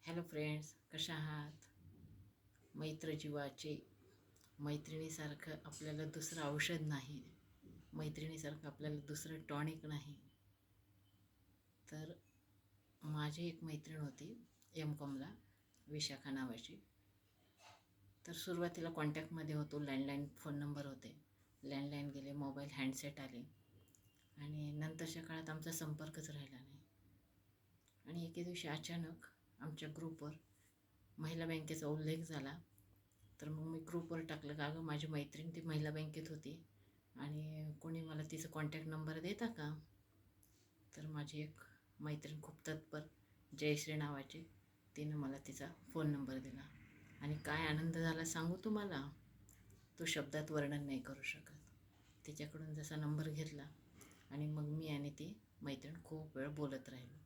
Hello friends, कशा आहात? मैत्रजीवाचे मैत्रिणीसारखं आपल्याला दुसरं औषध नाही, मैत्रिणीसारखं आपल्याला दुसरं टॉनिक नाही. तर माझी एक मैत्रीण होती एम.कॉमला, विशाखा नावाची. तर सुरुवातीला कॉन्टॅक्टमध्ये होतो, लँडलाईन फोन नंबर होते. लँडलाईन गेले, मोबाईल हँडसेट आले आणि नंतरच्या काळात आमचा संपर्कच राहिला नाही. आणि एके दिवशी अचानक आमच्या ग्रुपवर महिला बँकेचा उल्लेख झाला. तर मग मी ग्रुपवर टाकलं का, अगं माझी मैत्रीण ती महिला बँकेत होती आणि कोणी मला तिचं कॉन्टॅक्ट नंबर देता का? तर माझी एक मैत्रीण खूप तत्पर, जयश्री नावाची, तिनं मला तिचा फोन नंबर दिला. आणि काय आनंद झाला सांगू तुम्हाला, तो शब्दात वर्णन नाही करू शकत. तिच्याकडून जसा नंबर घेतला आणि मग मी आणि ती मैत्रीण खूप वेळ बोलत राहिलो.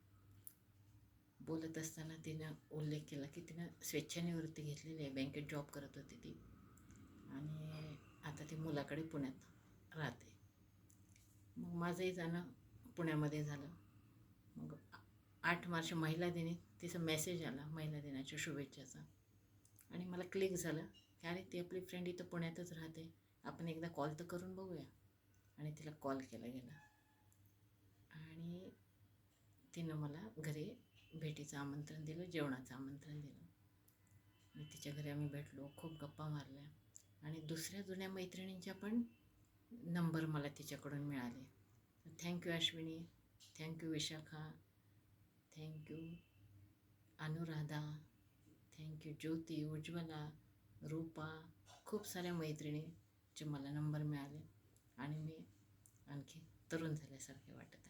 बोलत असताना तिनं उल्लेख केला की तिनं स्वेच्छानिवृत्ती घेतलेली आहे, बँकेत जॉब करत होती ती आणि आता ती मुलाकडे पुण्यात राहते. मग माझंही जाणं पुण्यामध्ये झालं. मग 8 मार्च महिला दिनी तिचा मेसेज आला, महिला दिनाच्या शुभेच्छाचा. आणि मला क्लिक झालं की अरे, ती आपली फ्रेंड इथं पुण्यातच राहते, आपण एकदा कॉल तर करून बघूया. आणि तिला कॉल केला गेला आणि तिनं मला घरी भेटीचं आमंत्रण दिलं, जेवणाचं आमंत्रण दिलं. आणि तिच्या घरी आम्ही भेटलो, खूप गप्पा मारल्या आणि दुसऱ्या जुन्या मैत्रिणींच्या पण नंबर मला तिच्याकडून मिळाले. Thank you Ashwini, thank you Vishakha, thank you Anuradha, thank you Jyoti, Ujjwala, Rupa. खूप साऱ्या मैत्रिणीचे मला नंबर मिळाले आणि मी आणखी तरुण झाल्यासारखे वाटत आहे.